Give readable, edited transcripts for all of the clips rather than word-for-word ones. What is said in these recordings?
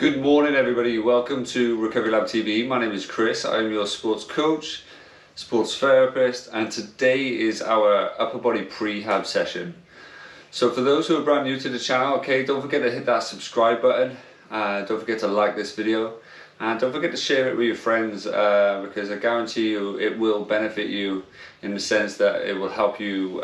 Good morning everybody, welcome to Recovery Lab TV. My name is Chris, I'm your sports coach, sports therapist, and today is our upper body prehab session. So for those who are brand new to the channel, okay, don't forget to hit that subscribe button, don't forget to like this video, and don't forget to share it with your friends because I guarantee you it will benefit you in the sense that it will help you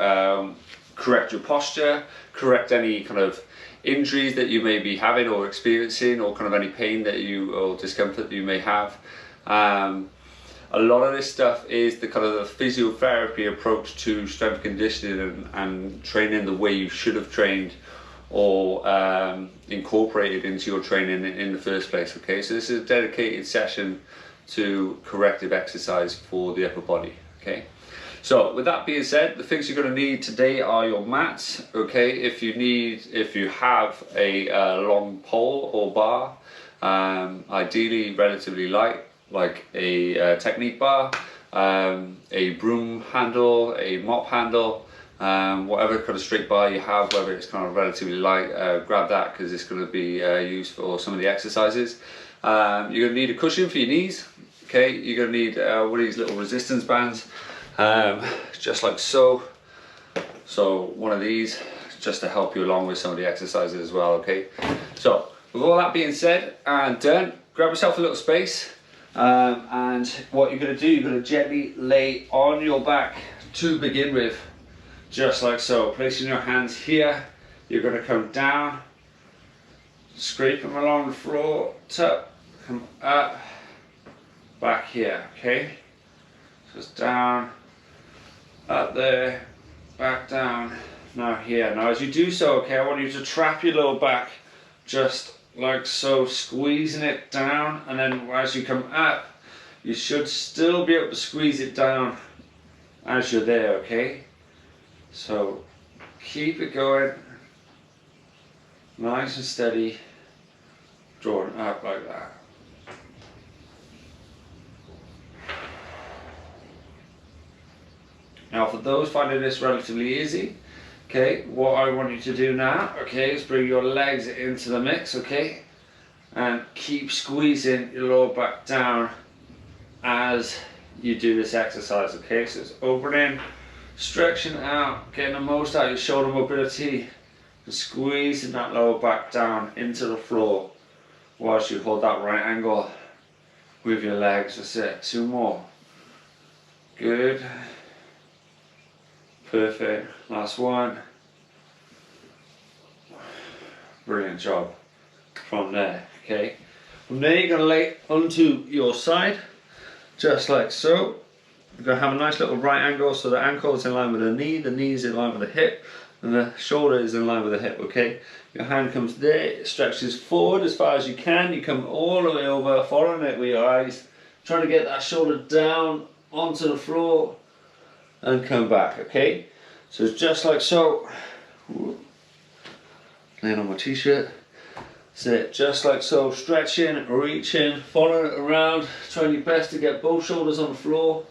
correct your posture, correct any kind of injuries that you may be having or experiencing, or kind of any pain that you or discomfort that you may have. A lot of this stuff is the kind of the physiotherapy approach to strength conditioning and training the way you should have trained or incorporated into your training in the first place. Okay, so this is a dedicated session to corrective exercise for the upper body. Okay. So with that being said, the things you're going to need today are your mats. Okay, if you have a long pole or bar, ideally relatively light, like a technique bar, a broom handle, a mop handle, whatever kind of straight bar you have, whether it's kind of relatively light, grab that because it's going to be used for some of the exercises. You're going to need a cushion for your knees. Okay, you're going to need one of these little resistance bands. Just like so. So one of these just to help you along with some of the exercises as well. Okay, so with all that being said and done, grab yourself a little space, and what you're going to do, you're going to gently lay on your back to begin with, just like so. Placing your hands here, you're going to come down, scrape them along the floor, tap, come up, back here. Okay, just down, up there, back down, now here. Now as you do so, okay, I want you to trap your lower back just like so, squeezing it down, and then as you come up, you should still be able to squeeze it down as you're there, okay? So keep it going, nice and steady, drawing up like that. Now for those finding this relatively easy, okay, what I want you to do now, okay, is bring your legs into the mix, okay, and keep squeezing your lower back down as you do this exercise, okay? So it's opening, stretching out, getting the most out of your shoulder mobility, and squeezing that lower back down into the floor whilst you hold that right angle with your legs. That's it, 2 more, good. Perfect, last one. Brilliant job. From there, okay. From there you're going to lay onto your side, just like so. You're going to have a nice little right angle, so the ankle is in line with the knee is in line with the hip, and the shoulder is in line with the hip, okay. Your hand comes there, it stretches forward as far as you can, you come all the way over, following it with your eyes, trying to get that shoulder down onto the floor, and come back, okay? So it's just like so. Laying on my t-shirt. That's it, just like so. Stretching, reaching, following it around, trying your best to get both shoulders on the floor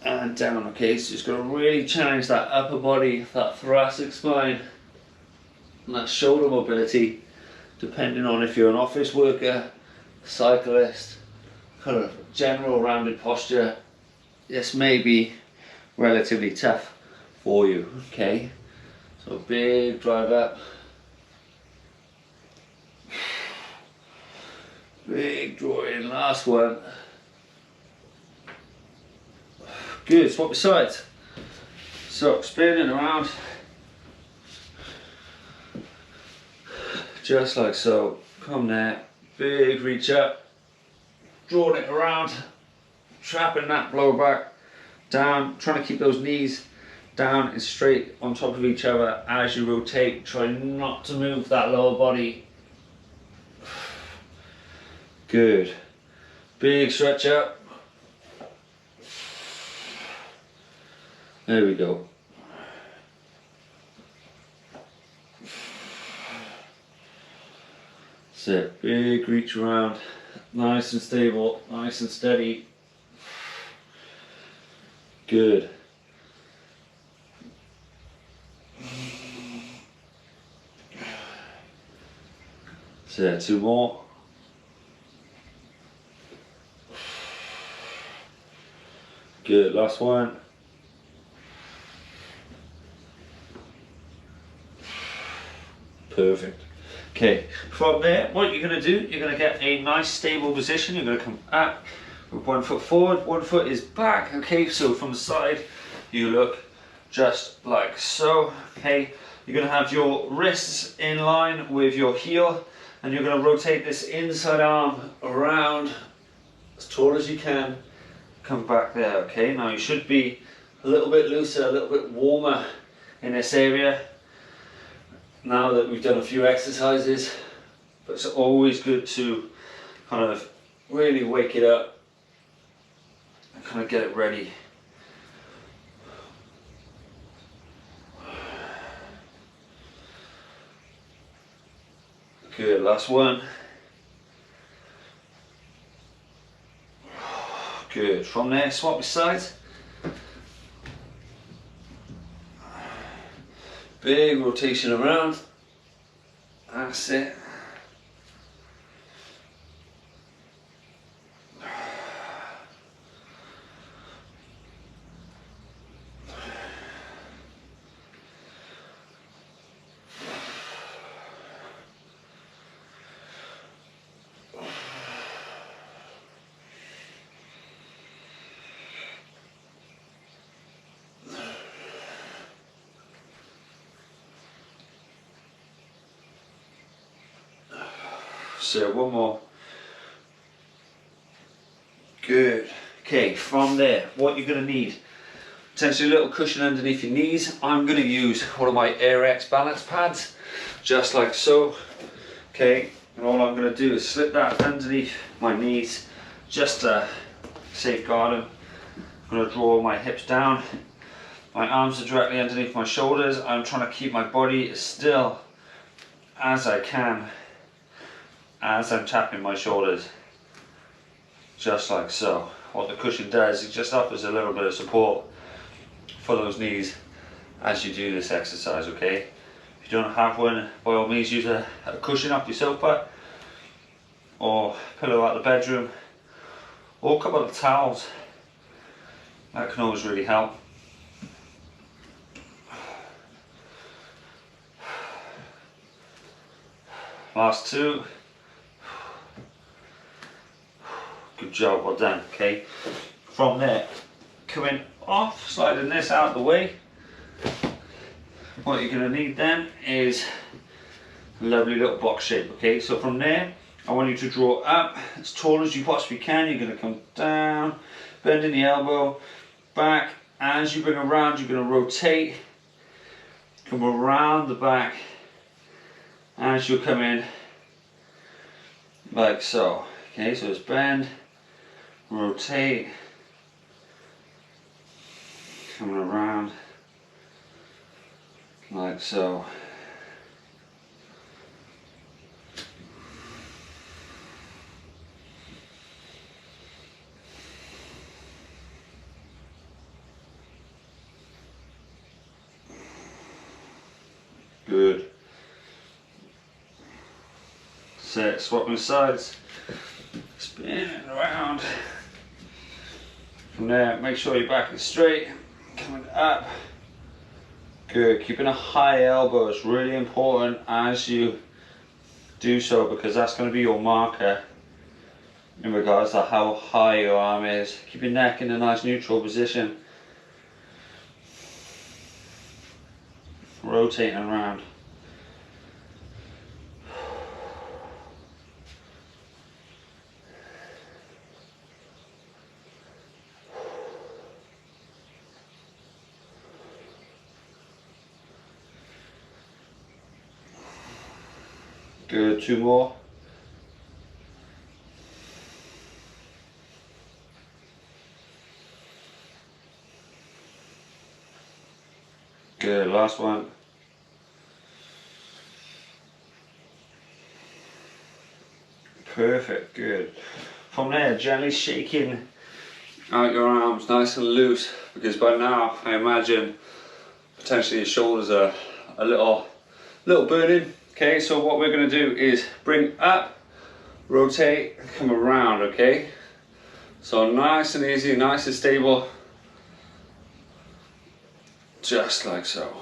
and down, okay? So it's going to really challenge that upper body, that thoracic spine, and that shoulder mobility, depending on if you're an office worker, cyclist, kind of general rounded posture. This may be relatively tough for you, okay? So big drive up, big draw in, last one. Good, swap your sides. So spinning around, just like so. Come there, big reach up, drawing it around, trapping that lower back down, trying to keep those knees down and straight on top of each other as you rotate. Try not to move that lower body. Good. Big stretch up. There we go. That's it. Big reach around. Nice and stable, nice and steady. Good. So 2 more. Good, last one. Perfect. Okay, from there, what you're going to do, you're going to get a nice stable position. You're going to come up with 1 foot forward, 1 foot is back. Okay, so from the side, you look just like so. Okay, you're going to have your wrists in line with your heel, and you're going to rotate this inside arm around as tall as you can. Come back there. Okay, now you should be a little bit looser, a little bit warmer in this area now that we've done a few exercises, but it's always good to kind of really wake it up and kind of get it ready. Good, last one. Good, from there swap your sides. Big rotation around. That's it. So one more. Good. Okay, from there, what you're going to need, potentially a little cushion underneath your knees. I'm going to use one of my AirX balance pads, just like so. Okay, and all I'm going to do is slip that underneath my knees, just to safeguard them. I'm going to draw my hips down. My arms are directly underneath my shoulders. I'm trying to keep my body as still as I can as I'm tapping my shoulders, just like so. What the cushion does, it just offers a little bit of support for those knees as you do this exercise, okay? If you don't have one, by all means use a cushion off your sofa or pillow out the bedroom, or a couple of towels. That can always really help. Last two. Good job, well done. Okay, from there, coming off, sliding this out of the way. What you're going to need then is a lovely little box shape. Okay, so from there, I want you to draw up as tall as you possibly can. You're going to come down, bending the elbow, back. As you bring around, you're going to rotate, come around the back as you come in, like so. Okay, so it's bend, rotate, coming around like so. Good. Set, swapping sides, spinning around. From there, make sure your back is straight, coming up. Good, keeping a high elbow is really important as you do so, because that's going to be your marker in regards to how high your arm is. Keep your neck in a nice neutral position. Rotating around. Good, two more. Good, last one. Perfect, good. From there, gently shaking out your arms nice and loose, because by now I imagine potentially your shoulders are a little burning. Okay, so what we're going to do is bring up, rotate, and come around, okay? So nice and easy, nice and stable just like so.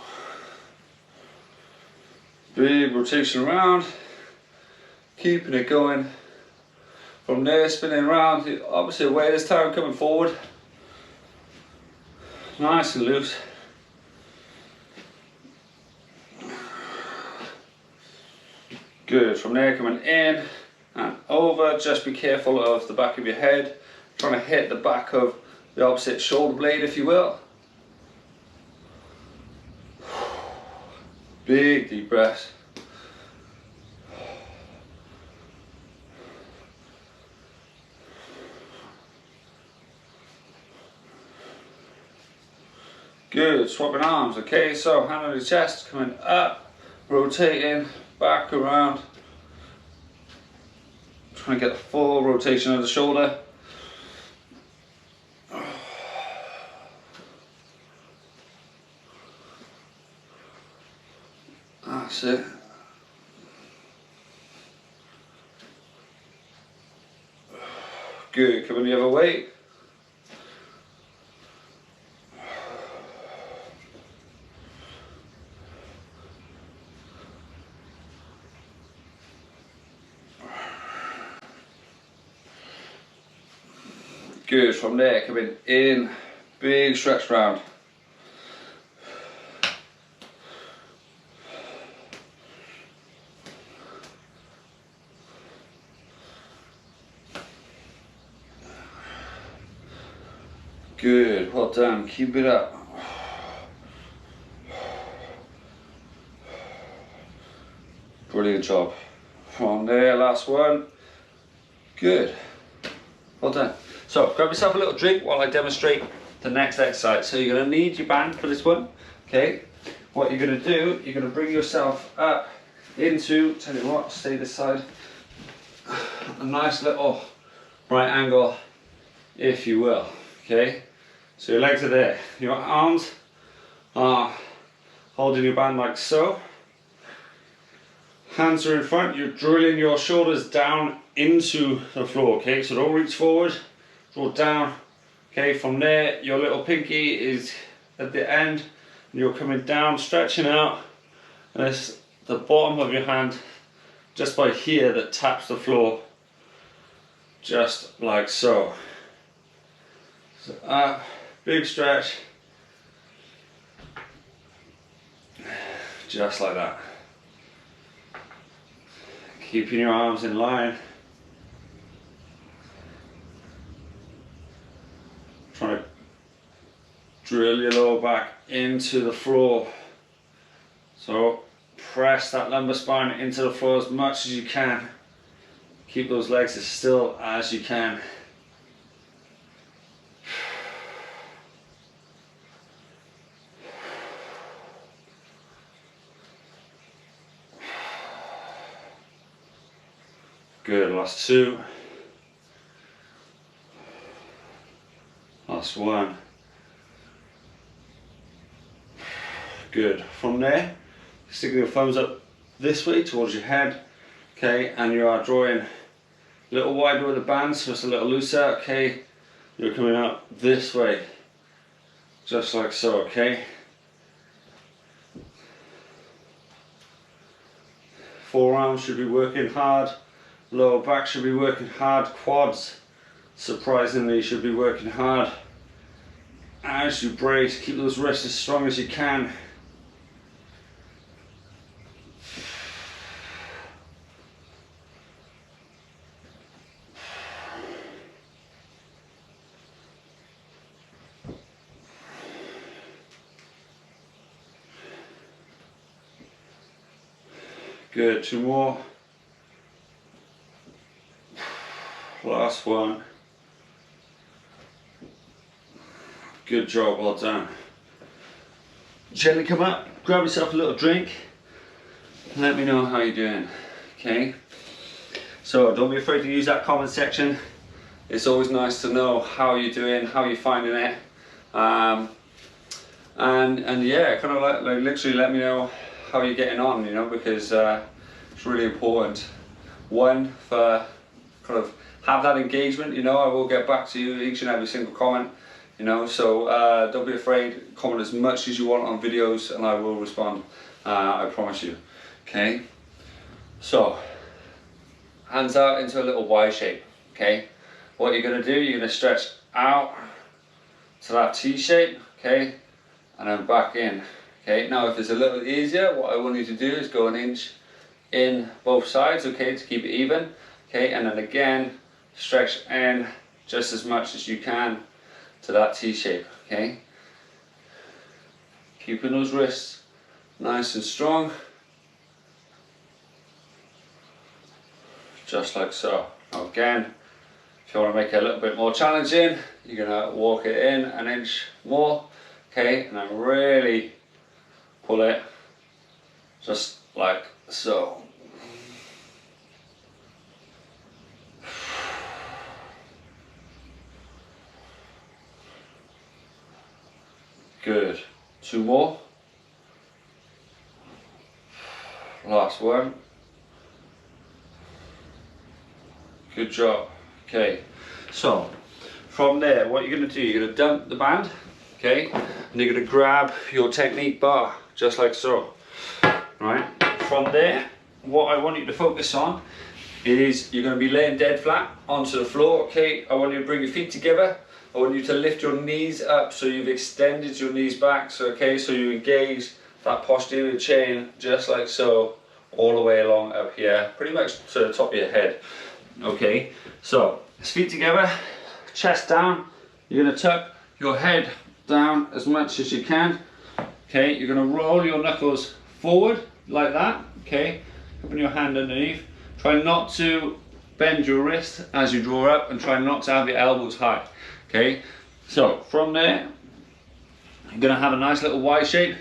Big rotation around, keeping it going. From there, spinning around, the opposite way this time, coming forward. Nice and loose. Good, from there coming in and over. Just be careful of the back of your head, trying to hit the back of the opposite shoulder blade, if you will. Big deep breaths. Good, swapping arms, okay, so hand on the chest, coming up, rotating, back around. Trying to get the full rotation of the shoulder. That's it. Good, coming the other way. Good, from there coming in, big stretch round. Good, well done, keep it up. Brilliant job. From there, last one. Good, well done. So grab yourself a little drink while I demonstrate the next exercise. So you're going to need your band for this one, okay? What you're going to do, you're going to bring yourself up into, tell you what, stay this side, a nice little right angle, if you will, okay? So your legs are there, your arms are holding your band like so. Hands are in front, you're drilling your shoulders down into the floor, okay? So don't reach forward. Draw down, okay, from there your little pinky is at the end and you're coming down, stretching out, and it's the bottom of your hand just by here that taps the floor, just like so. So up, big stretch, just like that. Keeping your arms in line. Trying to drill your lower back into the floor. So press that lumbar spine into the floor as much as you can. Keep those legs as still as you can. Good, last two. Last one. Good. From there, sticking your thumbs up this way towards your head, okay, and you are drawing a little wider with the band, so it's a little looser, okay. You're coming up this way, just like so, okay. Forearms should be working hard, lower back should be working hard, quads surprisingly should be working hard. As you brace, keep those wrists as strong as you can. Good, two more. Last one. Good job, well done. Gently come up, grab yourself a little drink, and let me know how you're doing, okay? So don't be afraid to use that comment section. It's always nice to know how you're doing, how you're finding it. And yeah, kind of like literally let me know how you're getting on, you know, because it's really important. One, for kind of have that engagement, you know, I will get back to you each and every single comment. you know, so don't be afraid, comment as much as you want on videos and I will respond, I promise you. Okay, so hands out into a little Y shape. Okay, what you're going to do, you're going to stretch out to that T shape, okay, and then back in. Okay, now if it's a little easier, what I want you to do is go an inch in both sides, okay, to keep it even. Okay, and then again stretch in just as much as you can to that T shape. Okay, keeping those wrists nice and strong, just like so. Now again, if you want to make it a little bit more challenging, you're going to walk it in an inch more, okay, and then really pull it just like so. Good. 2 more. Last one. Good job. Okay, so from there, what you're going to do, you're going to dump the band, okay, and you're going to grab your technique bar, just like so. Right. From there, what I want you to focus on is you're going to be laying dead flat onto the floor, okay. I want you to bring your feet together. I want you to lift your knees up so you've extended your knees back, so okay, so you engage that posterior chain just like so, all the way along up here, pretty much to the top of your head. Okay, so feet together, chest down. You're going to tuck your head down as much as you can. Okay, you're going to roll your knuckles forward like that. Okay, open your hand underneath. Try not to bend your wrist as you draw up, and try not to have your elbows high. Okay, so from there, you're going to have a nice little Y shape.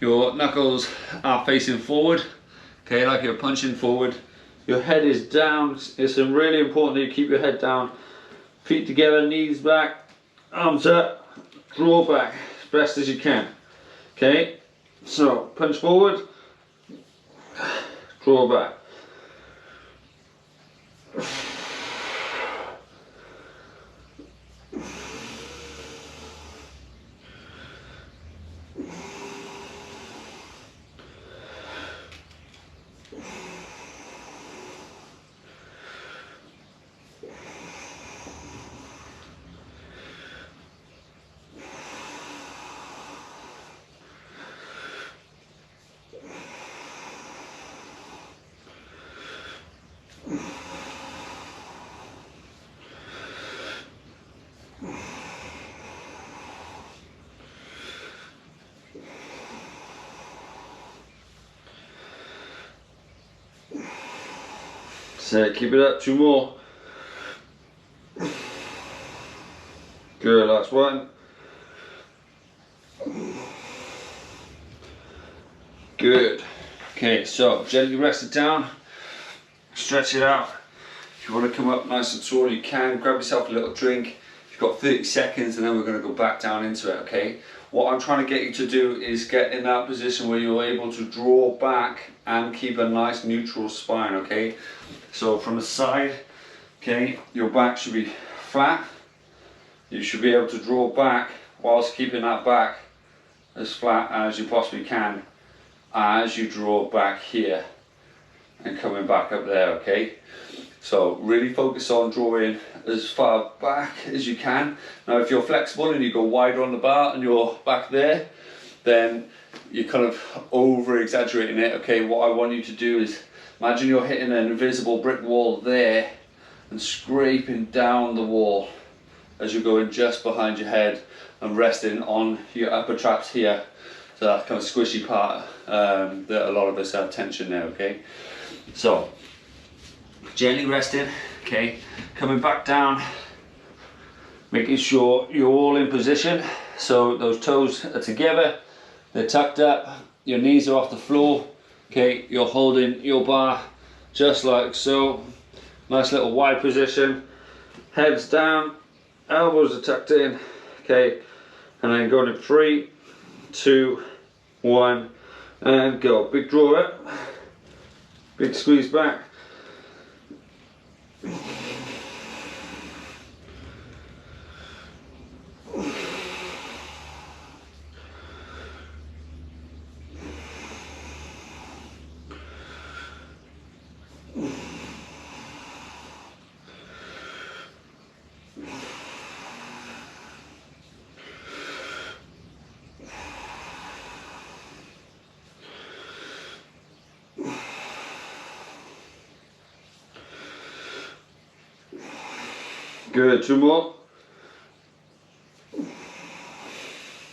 Your knuckles are facing forward. Okay, like you're punching forward. Your head is down. It's really important that you keep your head down. Feet together, knees back, arms up, draw back as best as you can. Okay, so punch forward, draw back. So keep it up, 2 more. Good, last one. Good. Okay, so gently rest it down, stretch it out. If you want to come up nice and tall, you can. Grab yourself a little drink. You've got 30 seconds and then we're going to go back down into it, okay? What I'm trying to get you to do is get in that position where you're able to draw back and keep a nice neutral spine, okay? So from the side, okay, your back should be flat. You should be able to draw back whilst keeping that back as flat as you possibly can as you draw back here and coming back up there, okay? So really focus on drawing as far back as you can. Now if you're flexible and you go wider on the bar and you're back there, then you're kind of over exaggerating it, okay? What I want you to do is imagine you're hitting an invisible brick wall there and scraping down the wall as you're going just behind your head and resting on your upper traps here. So that kind of squishy part that a lot of us have tension there, okay? So gently resting, okay, coming back down, making sure you're all in position. So those toes are together, they're tucked up, your knees are off the floor, okay, you're holding your bar just like so. Nice little Y position, heads down, elbows are tucked in, okay, and then going in 3, 2, 1, and go. Big draw up, big squeeze back. Good, 2 more.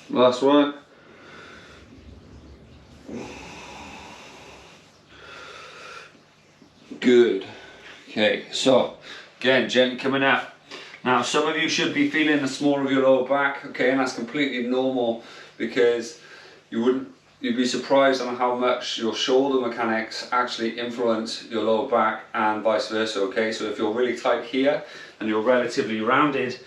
Last one. Good. Okay, so again, gently coming up. Now, some of you should be feeling the smaller of your lower back, okay, and that's completely normal because you'd be surprised on how much your shoulder mechanics actually influence your lower back and vice versa, okay? So if you're really tight here and you're relatively rounded,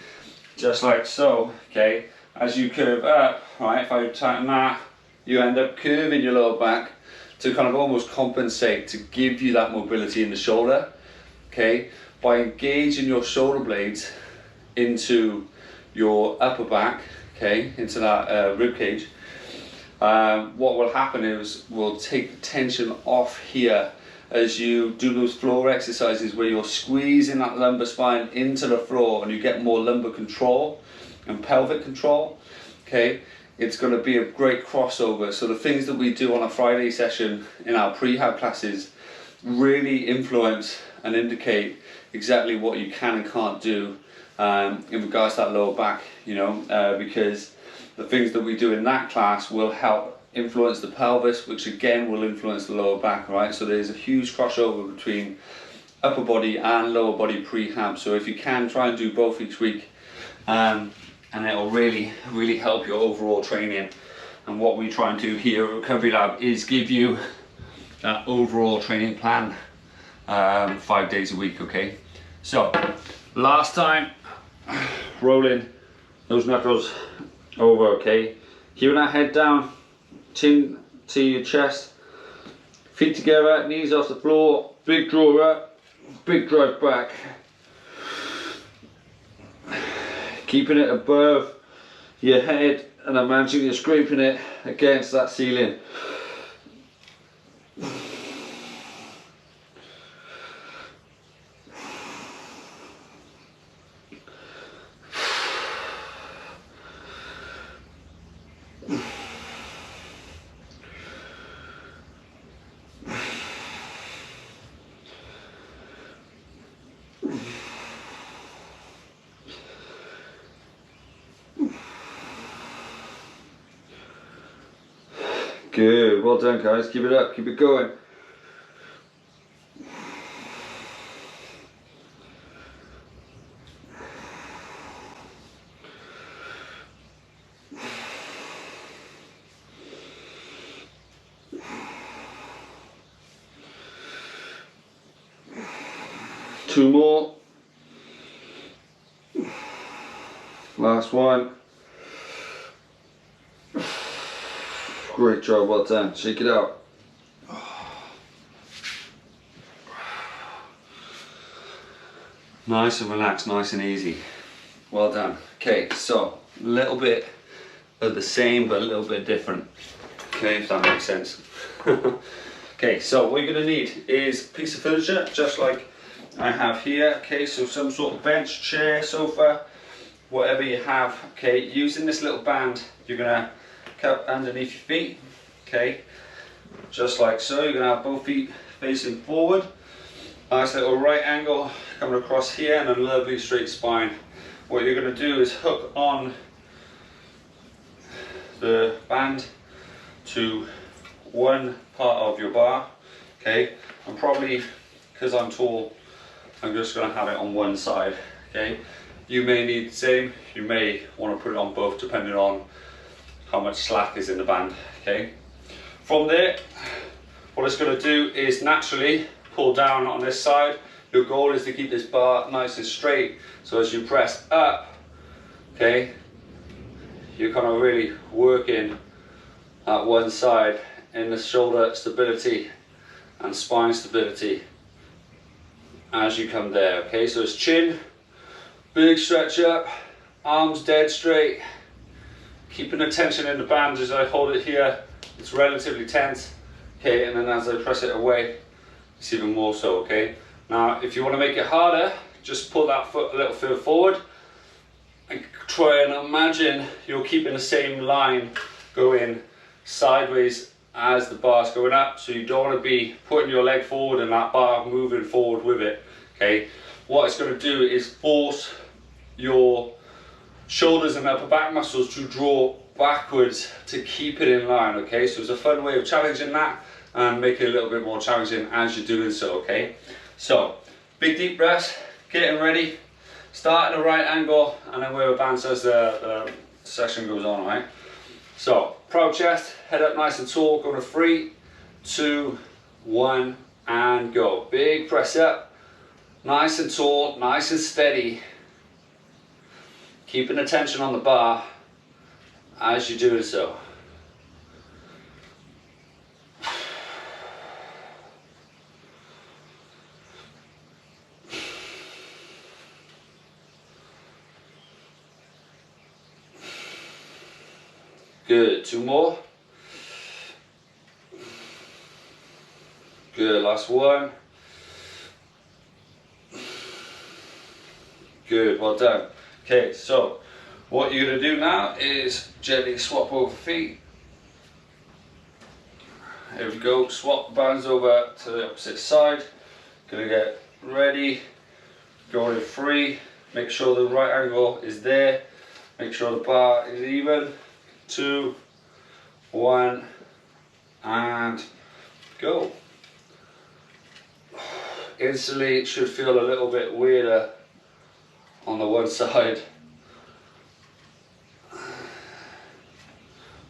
just like so, okay, as you curve up, right, if I tighten that, you end up curving your lower back to kind of almost compensate, to give you that mobility in the shoulder, okay? By engaging your shoulder blades into your upper back, okay, into that rib cage, what will happen is we'll take the tension off here as you do those floor exercises where you're squeezing that lumbar spine into the floor and you get more lumbar control and pelvic control, okay? It's going to be a great crossover. So the things that we do on a Friday session in our prehab classes really influence and indicate exactly what you can and can't do in regards to that lower back, you know, because the things that we do in that class will help influence the pelvis, which again will influence the lower back, right? So there's a huge crossover between upper body and lower body prehab. So if you can, try and do both each week, and it'll really help your overall training. And what we try and do here at Recovery Lab is give you that overall training plan 5 days a week, okay? So last time, rolling those knuckles over, okay? Keeping that head down, chin to your chest, feet together, knees off the floor, big draw up, big drive back. Keeping it above your head and imagine you're scraping it against that ceiling. Good, well done guys, keep it up, keep it going. Two more. Last one. Great job, well done. Shake it out. Nice and relaxed, nice and easy. Well done. Okay, so a little bit of the same but a little bit different. Okay, if that makes sense. Okay, so what you're going to need is a piece of furniture, just like I have here. Okay, so some sort of bench, chair, sofa, whatever you have. Okay, using this little band, you're going to cup underneath your feet, okay, just like so. You're going to have both feet facing forward, nice little right angle coming across here, and a lovely straight spine. What you're going to do is hook on the band to one part of your bar, okay, and probably because I'm tall, I'm just going to have it on one side, okay. You may need the same, you may want to put it on both depending on how much slack is in the band, okay. From there, what it's going to do is naturally pull down on this side. Your goal is to keep this bar nice and straight, so as you press up, okay, you're kind of really working at one side in the shoulder stability and spine stability as you come there, okay. So it's chin, big stretch up, arms dead straight, keeping the tension in the band as I hold it here. It's relatively tense, okay, and then as I press it away, it's even more so, okay. Now, if you want to make it harder, just pull that foot a little further forward and try and imagine you're keeping the same line going sideways as the bar's going up. So you don't want to be putting your leg forward and that bar moving forward with it, okay. What it's going to do is force your shoulders and upper back muscles to draw backwards to keep it in line, okay? So it's a fun way of challenging that and make it a little bit more challenging as you're doing so, okay? So, big deep breaths, getting ready, start at a right angle, and then we'll advance as the session goes on, right? So, proud chest, head up nice and tall, go to 3, 2, 1, and go. Big press up, nice and tall, nice and steady. Keeping the tension on the bar as you're doing so. Good, 2 more. Good, last 1. Good, well done. Okay, so what you're going to do now is gently swap over feet. Here we go, swap bands over to the opposite side. Gonna get ready, going in 3. Make sure the right angle is there. Make sure the bar is even. 2, 1, and go. Instantly it should feel a little bit weirder on the one side.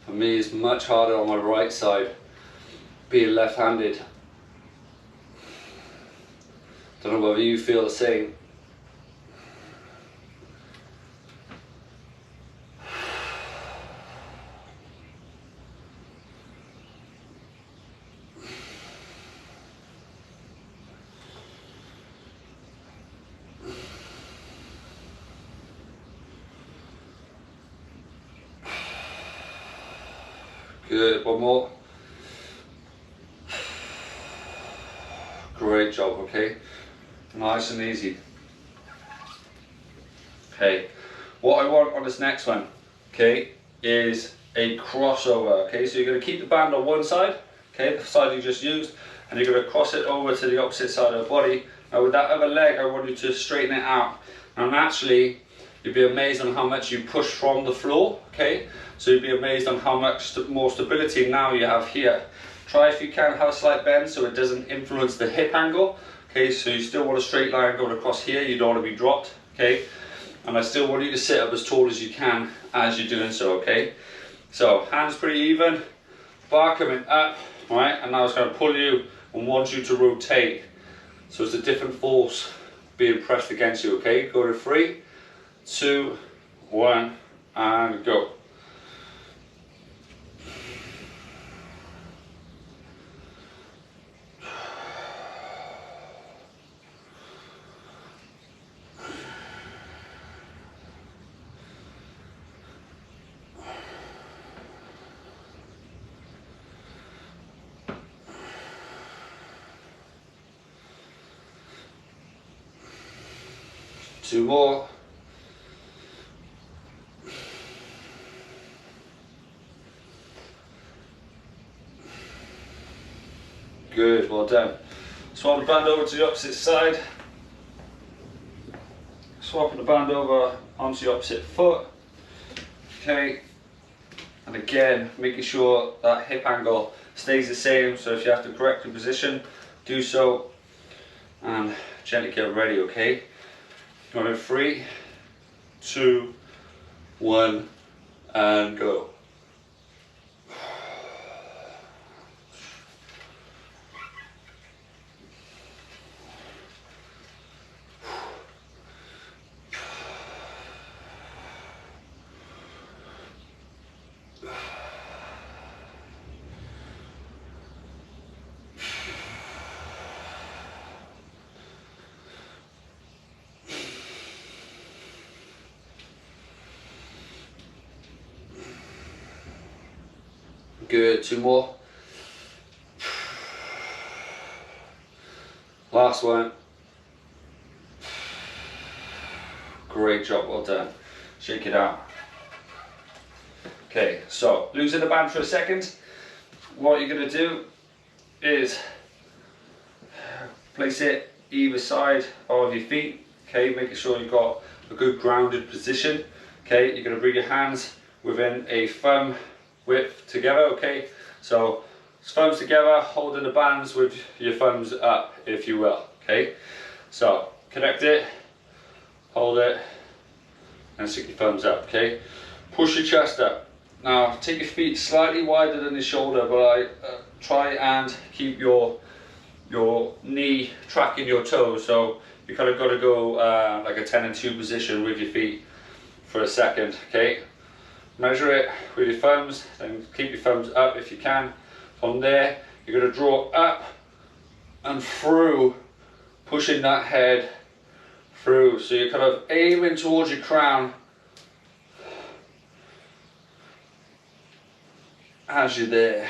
For me it's much harder on my right side, being left-handed. Don't know whether you feel the same. Good, 1 more. Great job, okay? Nice and easy. Okay, what I want on this next one, okay, is a crossover, okay? So you're going to keep the band on one side, okay, the side you just used, and you're going to cross it over to the opposite side of the body. Now with that other leg, I want you to straighten it out. Now naturally, you'd be amazed on how much you push from the floor, okay? So you'd be amazed on how much more stability now you have here. Try if you can have a slight bend so it doesn't influence the hip angle, okay? So you still want a straight line going across here, you don't want to be dropped, okay? And I still want you to sit up as tall as you can as you're doing so, okay? So hands pretty even, bar coming up, right? And now it's going to pull you and want you to rotate. So it's a different force being pressed against you, okay? Go to 3, 2, 1, and go. Two more. Good, well done. Swap the band over to the opposite side. Swapping the band over onto the opposite foot. Okay. And again, making sure that hip angle stays the same. So if you have to correct the position, do so. And gently get ready, okay? Going in 3, 2, 1, and go. Good, 2 more. Last one. Great job, well done. Shake it out. Okay, so losing the band for a second. What you're going to do is place it either side of your feet. Okay, making sure you've got a good grounded position. Okay, you're going to bring your hands within a thumb width together. Okay, so thumbs together, holding the bands with your thumbs up, if you will. Okay, so connect it, hold it, and stick your thumbs up. Okay, push your chest up. Now take your feet slightly wider than the shoulder, but I try and keep your knee tracking your toes. So you kind of got to go like a 10 and 2 position with your feet for a second. Okay, measure it with your thumbs, and keep your thumbs up if you can. From there, you're going to draw up and through, pushing that head through. So you're kind of aiming towards your crown as you're there.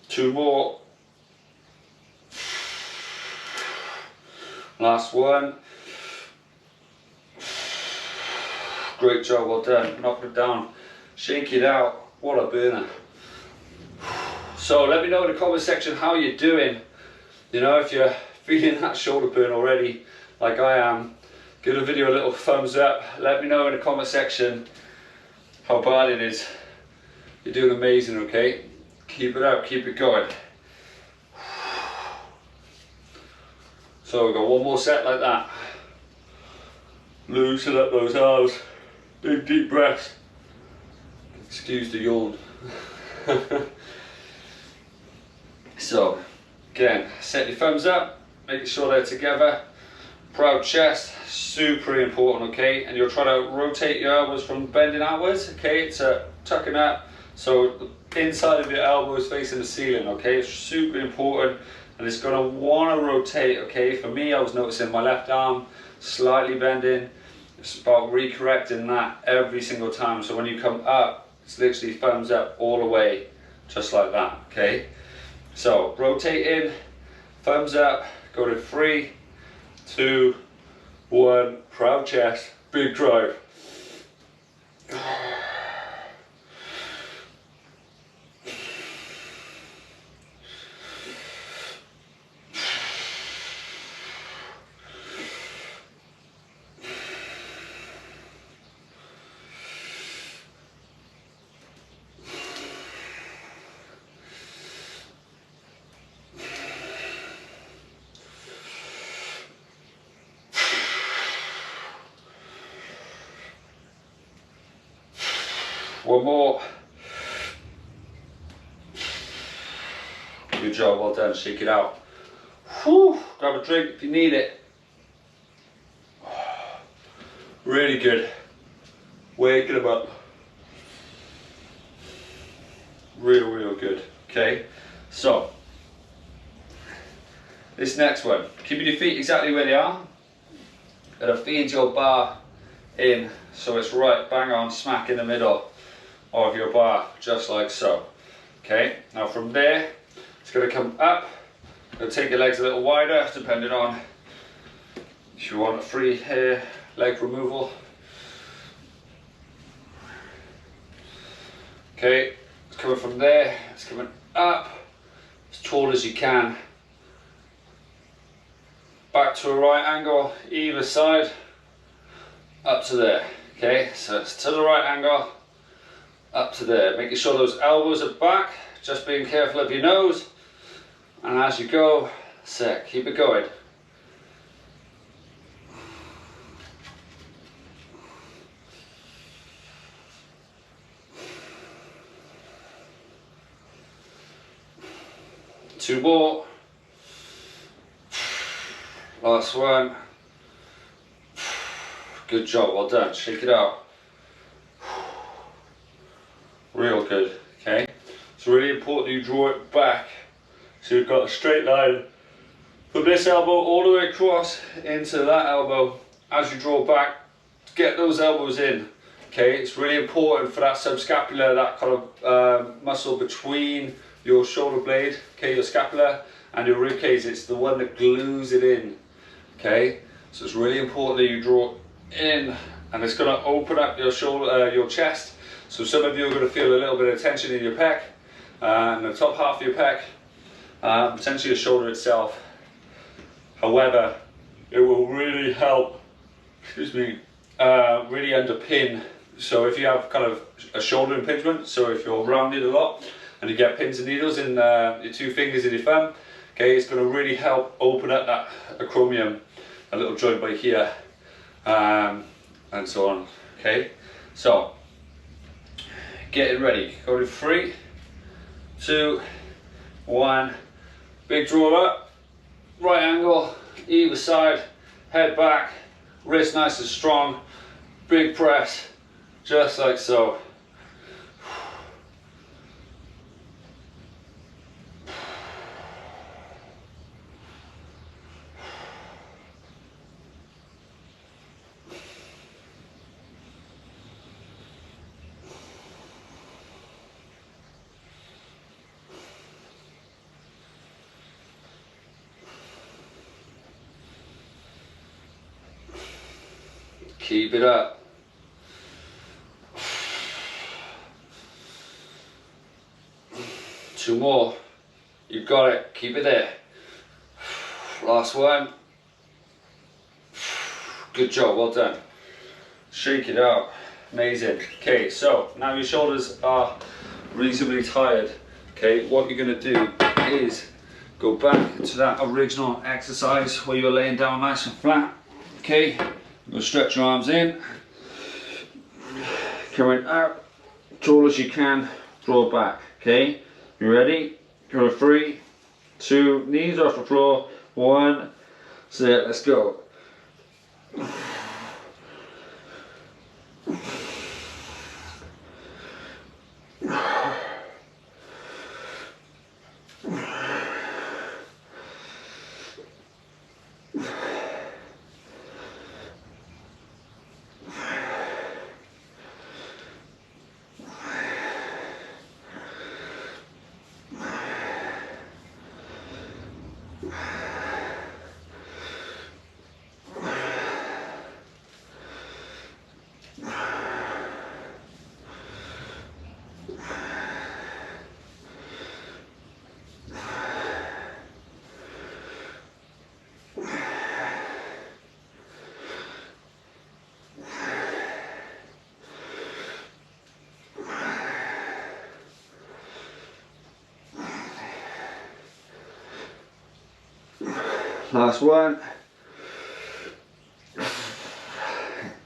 Two more. Last one. Great job, well done. Knock it down. Shake it out. What a burner. So let me know in the comment section how you're doing. You know, if you're feeling that shoulder burn already, like I am, give the video a little thumbs up. Let me know in the comment section how bad it is. You're doing amazing, okay? Keep it up, keep it going. So we've got one more set like that. Loosen up those arms. Big deep breaths. Excuse the yawn. So again, set your thumbs up, making sure they're together. Proud chest, super important, okay? And you'll try to rotate your elbows from bending outwards, okay, to tucking up. So the inside of your elbow is facing the ceiling, okay? It's super important, and it's gonna wanna rotate, okay? For me, I was noticing my left arm slightly bending. It's about recorrecting that every single time. So when you come up, it's literally thumbs up all the way, just like that, okay? So rotate in, thumbs up, go to 3, 2, 1, proud chest, big drive. One more. Good job, well done, shake it out. Whew. Grab a drink if you need it. Really good. Waking them up. Real good. Okay, so this next one, keeping your feet exactly where they are. Gonna feed your bar in so it's right bang on smack in the middle of your bar, just like so. Okay, now from there it's going to come up. Going to take your legs a little wider, depending on if you want a free leg removal. Okay, it's coming from there, it's coming up as tall as you can, back to a right angle either side, up to there. Okay, so it's to the right angle, up to there, making sure those elbows are back, just being careful of your nose, and as you go, set, keep it going. Two more, last one. Good job, well done, shake it out. Real good, okay? It's really important you draw it back so you've got a straight line from this elbow all the way across into that elbow. As you draw back, get those elbows in, okay? It's really important for that subscapular, that kind of muscle between your shoulder blade, okay, your scapula, and your rib cage. It's the one that glues it in, okay? So it's really important that you draw in and it's going to open up your shoulder, your chest. So some of you are going to feel a little bit of tension in your pec, and the top half of your pec, potentially your shoulder itself. However, it will really help, really underpin. So if you have kind of a shoulder impingement, so if you're rounded a lot and you get pins and needles in your 2 fingers and your thumb, okay, it's going to really help open up that acromion, a little joint by here, and so on. Okay, so get it ready. Go to 3, 2, 1. Big draw up, right angle, either side, head back, wrist nice and strong, big press, just like so. Keep it up. Two more. You've got it. Keep it there. Last one. Good job. Well done. Shake it out. Amazing. Okay, so now your shoulders are reasonably tired. Okay, what you're going to do is go back to that original exercise where you're laying down nice and flat. Okay. You'll stretch your arms in, coming out, tall as you can, draw back, okay? You ready? Go to 3, 2, knees off the floor, 1, sit, let's go. Last one.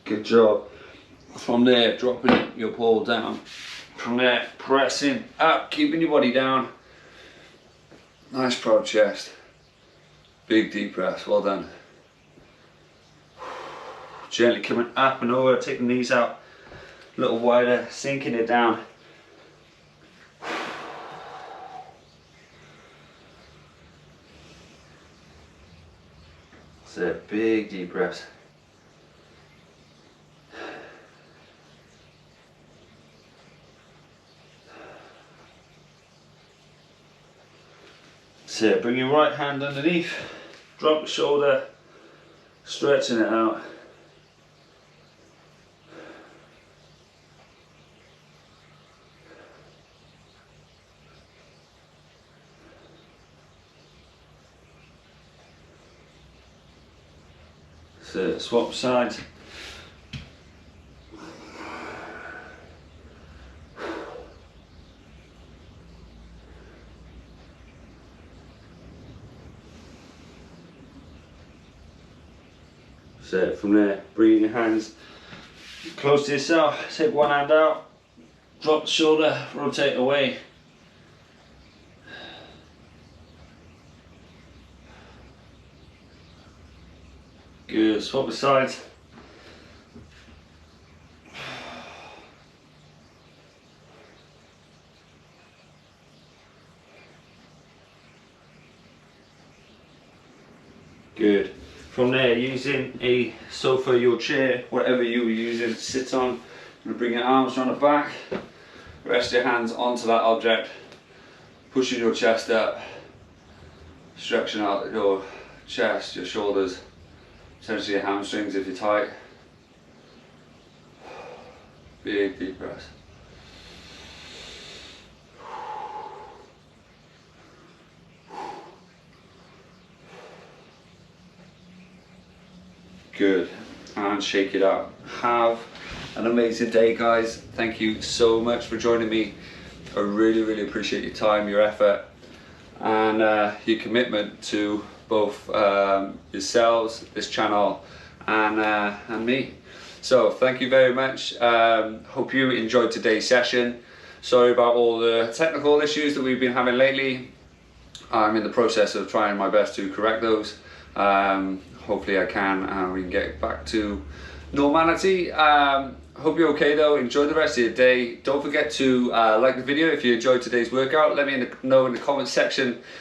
Good job. From there, dropping your ball down. From there, pressing up, keeping your body down. Nice proud chest. Big deep breath, well done. Gently coming up and over, taking the knees out a little wider, sinking it down. That's it, big deep breaths. That's it, bring your right hand underneath, drop the shoulder, stretching it out. So swap sides. So from there, bring your hands close to yourself, take one hand out, drop the shoulder, rotate away. Good, swap the sides. Good. From there, using a sofa, your chair, whatever you were using to sit on, you're going to bring your arms around the back, rest your hands onto that object, pushing your chest up, stretching out your chest, your shoulders, potentially your hamstrings if you're tight. Big deep breaths. Good. And shake it out. Have an amazing day, guys. Thank you so much for joining me. I really appreciate your time, your effort, and your commitment to both yourselves, this channel, and me. So thank you very much. Hope you enjoyed today's session. Sorry about all the technical issues that we've been having lately. I'm in the process of trying my best to correct those. Hopefully I can, and we can get back to normality. Hope you're okay though. Enjoy the rest of your day. Don't forget to like the video if you enjoyed today's workout. Let me know in the comment section